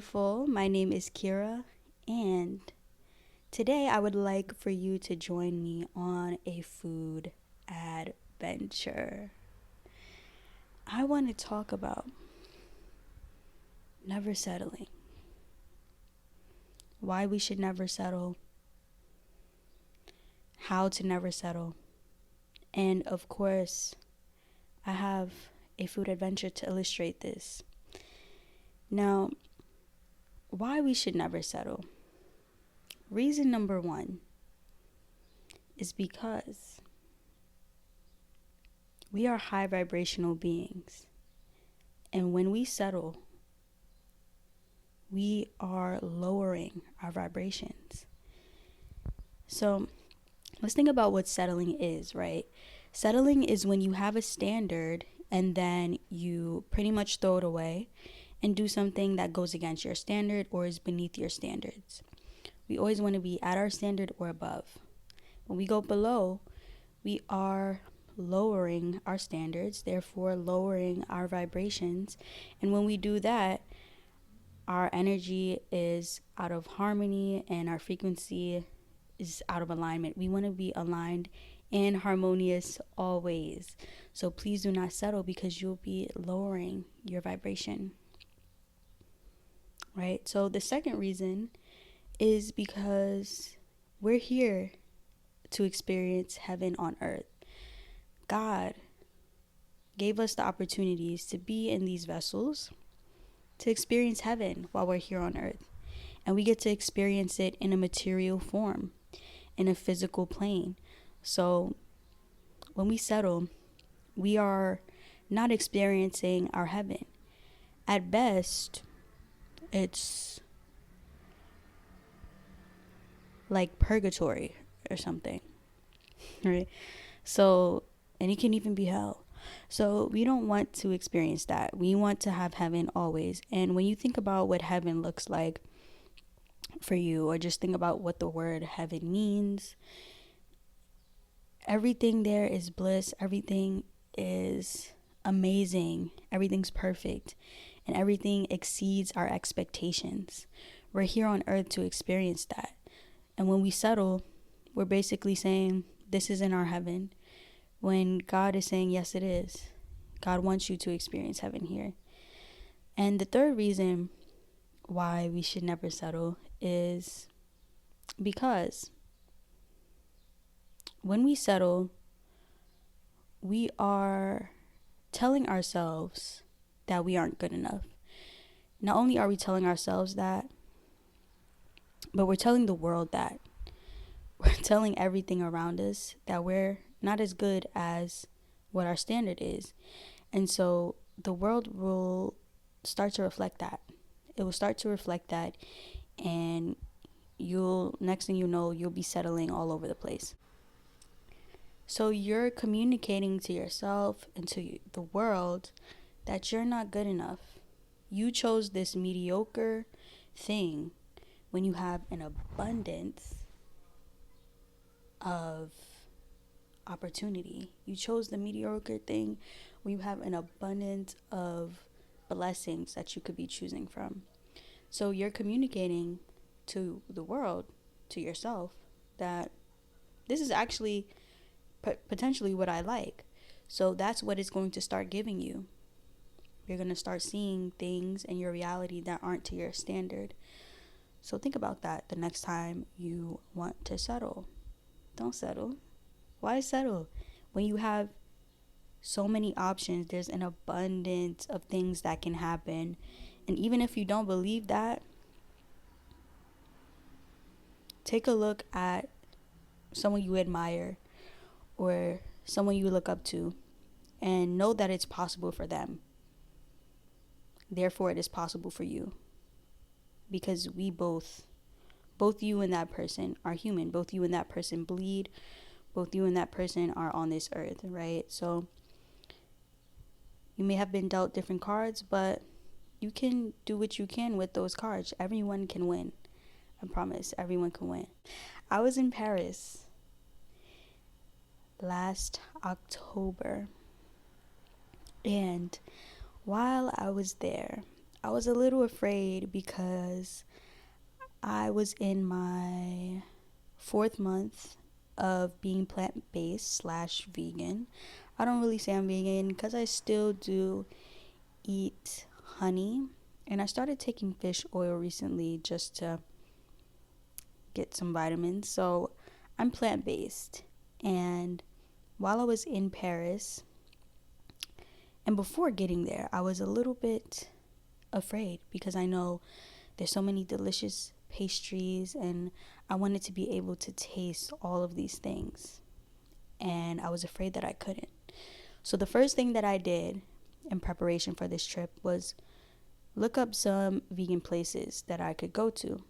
beautiful. My name is Kira, and today I would like for you to join me on a food adventure. I want to talk about never settling, why we should never settle, how to never settle, and of course, I have a food adventure to illustrate this. Now, why we should never settle. Reason number one is because we are high vibrational beings. And when we settle, we are lowering our vibrations. So let's think about what settling is, right? Settling is when you have a standard and then you pretty much throw it away and do something that goes against your standard or is beneath your standards. We always want to be at our standard or above. When we go below, we are lowering our standards, therefore lowering our vibrations. And when we do that, our energy is out of harmony and our frequency is out of alignment. We want to be aligned and harmonious always. So please do not settle because you'll be lowering your vibration. Right? So the second reason is because we're here to experience heaven on earth. God gave us the opportunities to be in these vessels to experience heaven while we're here on earth. And we get to experience it in a material form, in a physical plane. So when we settle, we are not experiencing our heaven. At best, it's like purgatory or something, right? So, and it can even be hell. So we don't want to experience that. We want to have heaven always. And when you think about what heaven looks like for you, or just think about what the word heaven means, everything there is bliss. Everything is amazing. Everything's perfect. And everything exceeds our expectations. We're here on earth to experience that. And when we settle, we're basically saying, this isn't our heaven. When God is saying, yes, it is. God wants you to experience heaven here. And the third reason why we should never settle is because when we settle, we are telling ourselves that we aren't good enough. Not only are we telling ourselves that, but we're telling the world that. We're telling everything around us that we're not as good as what our standard is. And so the world will start to reflect that. It will start to reflect that, and next thing you know, you'll be settling all over the place. So you're communicating to yourself and to the world that you're not good enough. You chose this mediocre thing when you have an abundance of opportunity. You chose the mediocre thing when you have an abundance of blessings that you could be choosing from. So you're communicating to the world, to yourself, that this is actually potentially what I like. So that's what it's going to start giving you. You're going to start seeing things in your reality that aren't to your standard. So think about that the next time you want to settle. Don't settle. Why settle? When you have so many options, there's an abundance of things that can happen. And even if you don't believe that, take a look at someone you admire or someone you look up to and know that it's possible for them. Therefore, it is possible for you. Because we both you and that person are human. Both you and that person bleed. Both you and that person are on this earth, right? So you may have been dealt different cards, but you can do what you can with those cards. Everyone can win. I promise, everyone can win. I was in Paris last October, and while I was there, I was a little afraid because I was in my 4th month of being plant-based slash vegan. I don't really say I'm vegan because I still do eat honey, and I started taking fish oil recently just to get some vitamins. So I'm plant-based. And while I was in Paris, and before getting there, I was a little bit afraid because I know there's so many delicious pastries and I wanted to be able to taste all of these things. And I was afraid that I couldn't. So the first thing that I did in preparation for this trip was look up some vegan places that I could go to.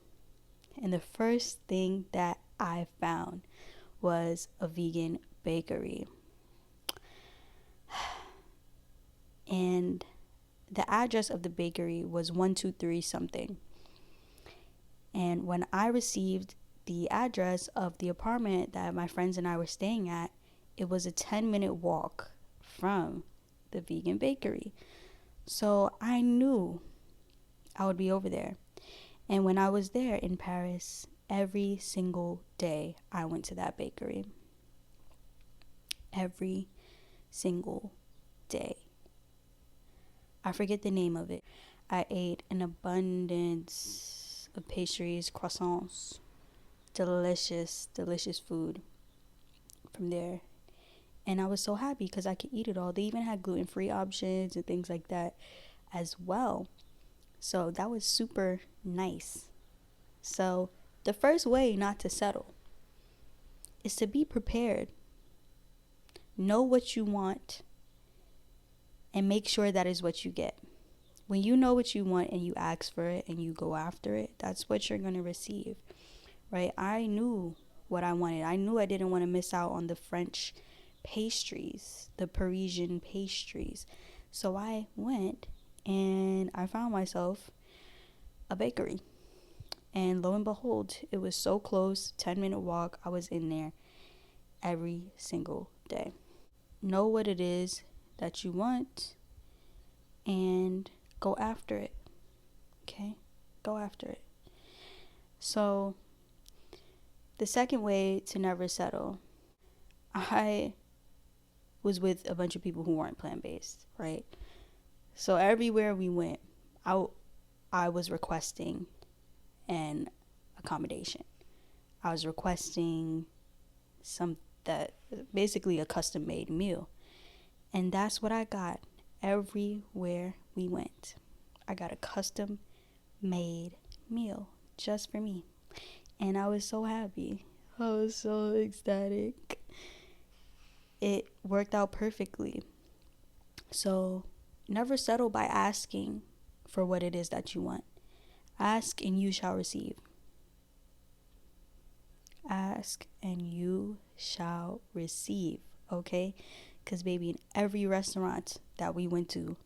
And the first thing that I found was a vegan bakery. And the address of the bakery was 123 something. And when I received the address of the apartment that my friends and I were staying at, it was a 10-minute walk from the vegan bakery. So I knew I would be over there. And when I was there in Paris, every single day I went to that bakery. Every single day. I forget the name of it. I ate an abundance of pastries, croissants, delicious, delicious food from there. And I was so happy because I could eat it all. They even had gluten-free options and things like that as well. So that was super nice. So the first way not to settle is to be prepared. Know what you want and make sure that is what you get. When you know what you want and you ask for it and you go after it, that's what you're going to receive, right? I knew what I wanted. I knew I didn't want to miss out on the French pastries, the Parisian pastries. So I went and I found myself a bakery. And lo and behold, it was so close, 10-minute walk. I was in there every single day. Know what it is that you want and go after it. Okay? Go after it. So the second way to never settle, I was with a bunch of people who weren't plant-based, right? So everywhere we went, I was requesting an accommodation. I was requesting basically a custom-made meal. And that's what I got everywhere we went. I got a custom-made meal just for me. And I was so happy. I was so ecstatic. It worked out perfectly. So never settle by asking for what it is that you want. Ask and you shall receive. Ask and you shall receive, okay? Because, baby, in every restaurant that we went to,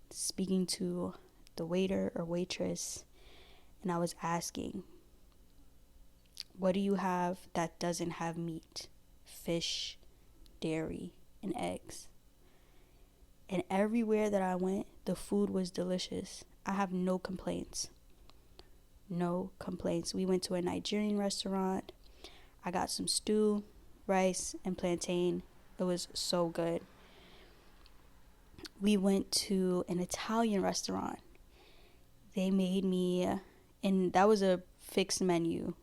speaking to the waiter or waitress, and I was asking, what do you have that doesn't have meat, fish, dairy, and eggs? And everywhere that I went, the food was delicious. I have no complaints. No complaints. We went to a Nigerian restaurant. I got some stew, rice, and plantain. It was so good. We went to an Italian restaurant. They made me, and that was a fixed menu.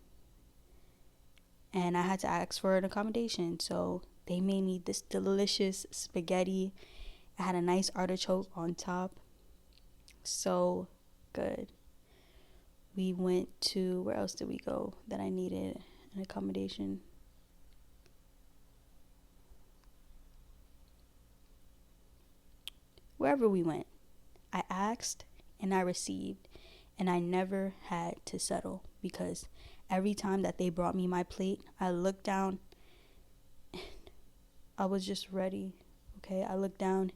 And I had to ask for an accommodation. So they made me this delicious spaghetti. It had a nice artichoke on top. So good. We went to, where else did we go that I needed an accommodation? Wherever we went, I asked and I received, and I never had to settle because every time that they brought me my plate, I looked down and I was just ready. Okay, I looked down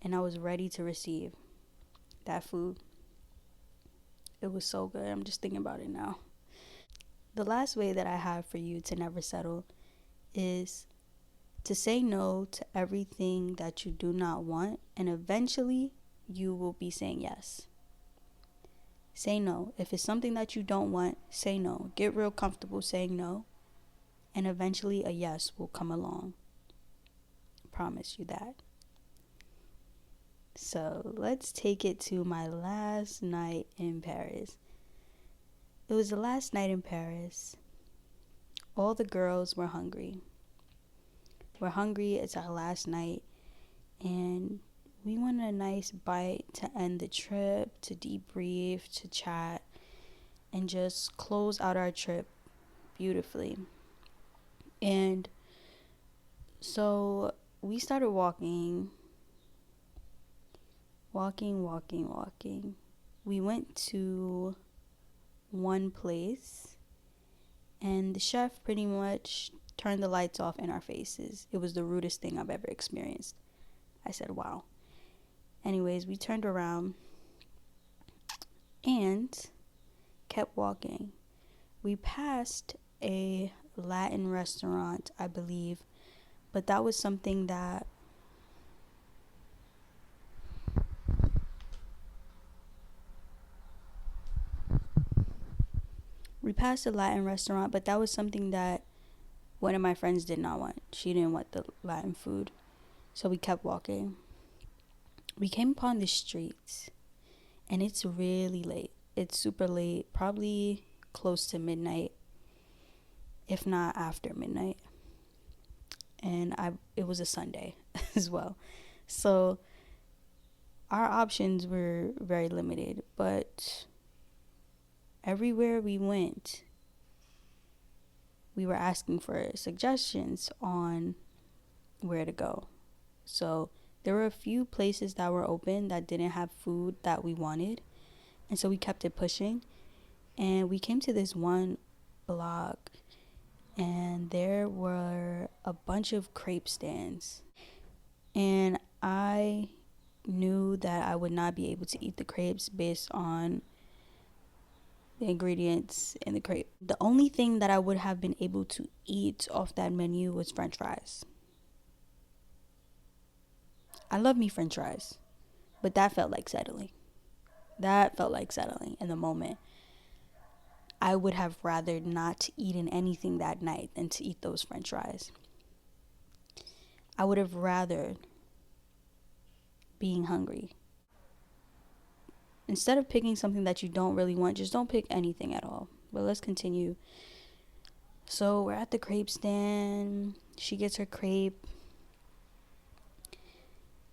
and I was ready to receive that food. It was so good. I'm just thinking about it now. The last way that I have for you to never settle is to say no to everything that you do not want, and eventually you will be saying yes. Say no. If it's something that you don't want, say no. Get real comfortable saying no, and eventually a yes will come along. Promise you that. So let's take it to my last night in Paris. It was the last night in Paris. All the girls were hungry. We're hungry. It's our last night. And we wanted a nice bite to end the trip, to debrief, to chat, and just close out our trip beautifully. And so we started walking. We went to one place, and the chef pretty much turned the lights off in our faces. It was the rudest thing I've ever experienced. I said, wow. Anyways, we turned around and kept walking. We passed a Latin restaurant, I believe, but that was something that one of my friends did not want. She didn't want the Latin food. So we kept walking. We came upon the streets, and it's really late. It's super late, probably close to midnight, if not after midnight. And it was a Sunday as well. So our options were very limited, but everywhere we went, we were asking for suggestions on where to go. So there were a few places that were open that didn't have food that we wanted. And so we kept it pushing. And we came to this one block, and there were a bunch of crepe stands. And I knew that I would not be able to eat the crepes based on the ingredients in the crepe. The only thing that I would have been able to eat off that menu was French fries. I love me French fries, but that felt like settling. In the moment. I would have rather not eaten anything that night than to eat those French fries. I would have rather being hungry. Instead of picking something that you don't really want, just don't pick anything at all. But let's continue. So we're at the crepe stand. She gets her crepe.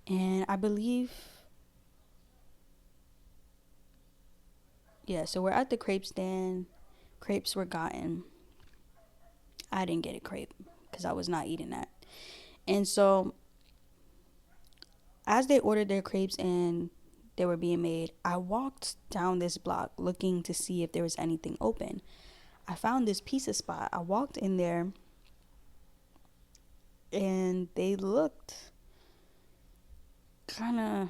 And I believe, so we're at the crepe stand. Crepes were gotten. I didn't get a crepe because I was not eating that. And so as they ordered their crepes and they were being made, I walked down this block looking to see if there was anything open. I found this pizza spot. I walked in there and they looked kind of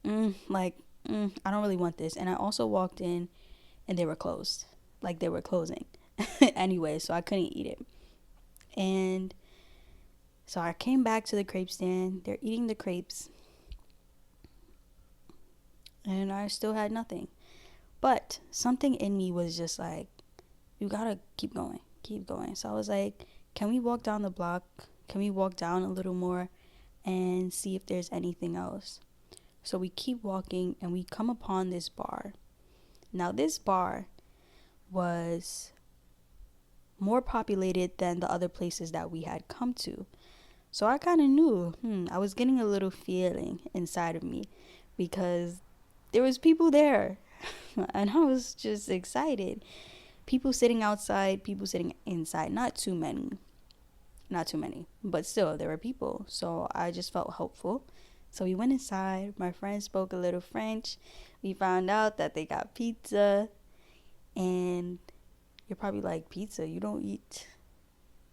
I don't really want this. And I also walked in and they were closed. Like they were closing. Anyway, so I couldn't eat it. And so I came back to the crepe stand. They're eating the crepes. And I still had nothing. But something in me was just like, you gotta keep going. So I was like, can we walk down the block? Can we walk down a little more and see if there's anything else? So we keep walking and we come upon this bar. Now this bar was more populated than the other places that we had come to. So I kind of knew, I was getting a little feeling inside of me because there was people there and I was just excited. People sitting outside, people sitting inside, not too many, but still there were people. So I just felt hopeful. So we went inside. My friend spoke a little French. We found out that they got pizza. And you're probably like, pizza? You don't eat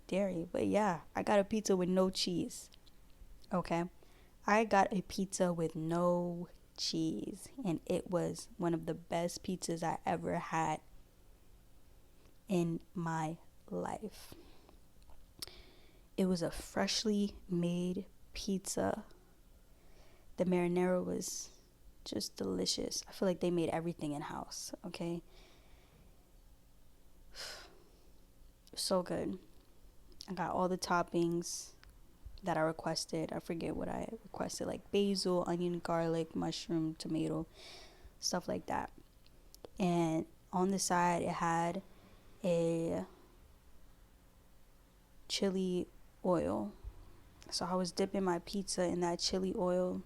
dairy. But yeah, I got a pizza with no cheese. Okay? I got a pizza with no cheese. And it was one of the best pizzas I ever had in my life. It was a freshly made pizza. The marinara was just delicious. I feel like they made everything in house, okay? So good. I got all the toppings that I requested. I forget what I requested, like basil, onion, garlic, mushroom, tomato, stuff like that. And on the side, it had a chili oil. So I was dipping my pizza in that chili oil.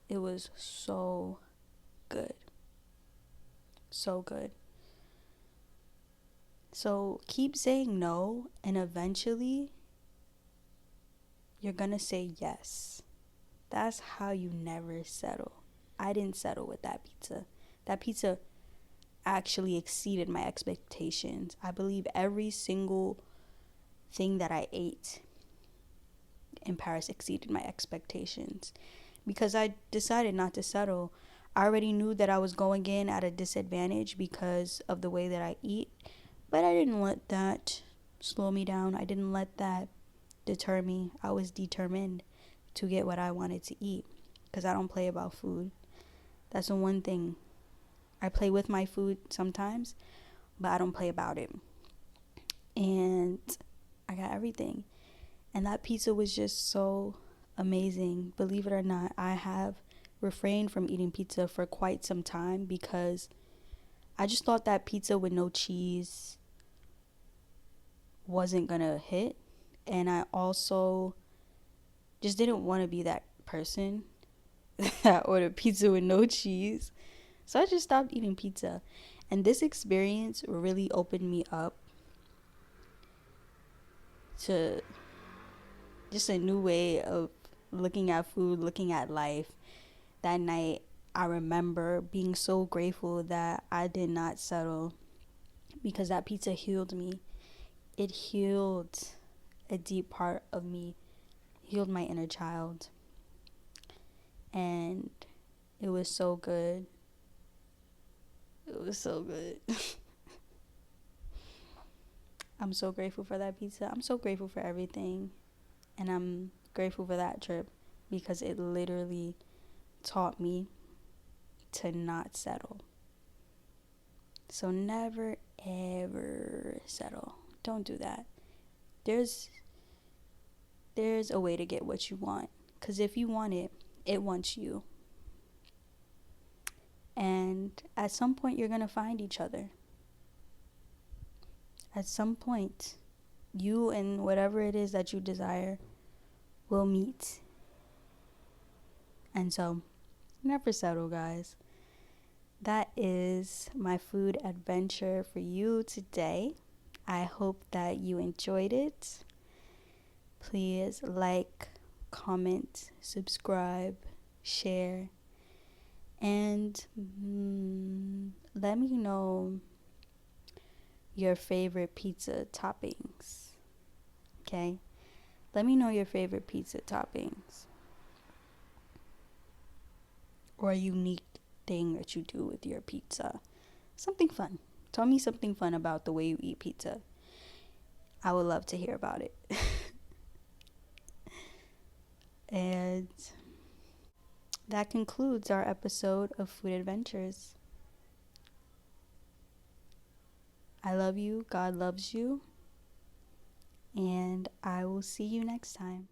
It was so good. So good. So keep saying no, and eventually you're gonna say yes. That's how you never settle. I didn't settle with that pizza. That pizza actually exceeded my expectations. I believe every single thing that I ate in Paris exceeded my expectations because I decided not to settle. I already knew that I was going in at a disadvantage because of the way that I eat, but I didn't let that slow me down. I didn't let that deter me. I was determined to get what I wanted to eat because I don't play about food. That's the one thing. I play with my food sometimes, but I don't play about it. And I got everything. And that pizza was just so amazing. Believe it or not, I have refrained from eating pizza for quite some time because I just thought that pizza with no cheese wasn't gonna hit. And I also just didn't want to be that person that ordered pizza with no cheese. So I just stopped eating pizza. And this experience really opened me up to just a new way of looking at food, looking at life. That night, I remember being so grateful that I did not settle because that pizza healed me. It healed a deep part of me, healed my inner child. And it was so good. It was so good. I'm so grateful for that pizza. I'm so grateful for everything. And I'm grateful for that trip because it literally taught me to not settle. So never ever settle. Don't do that. There's a way to get what you want, cuz if you want it, it wants you. And at some point you're going to find each other. At some point, you and whatever it is that you desire will meet. And so, never settle, guys. That is my food adventure for you today. I hope that you enjoyed it. Please like, comment, subscribe, share, and let me know your favorite pizza toppings. Okay? Let me know your favorite pizza toppings or a unique thing that you do with your pizza. Something fun. Tell me something fun about the way you eat pizza. I would love to hear about it. And that concludes our episode of Food Adventures. I love you. God loves you. And I will see you next time.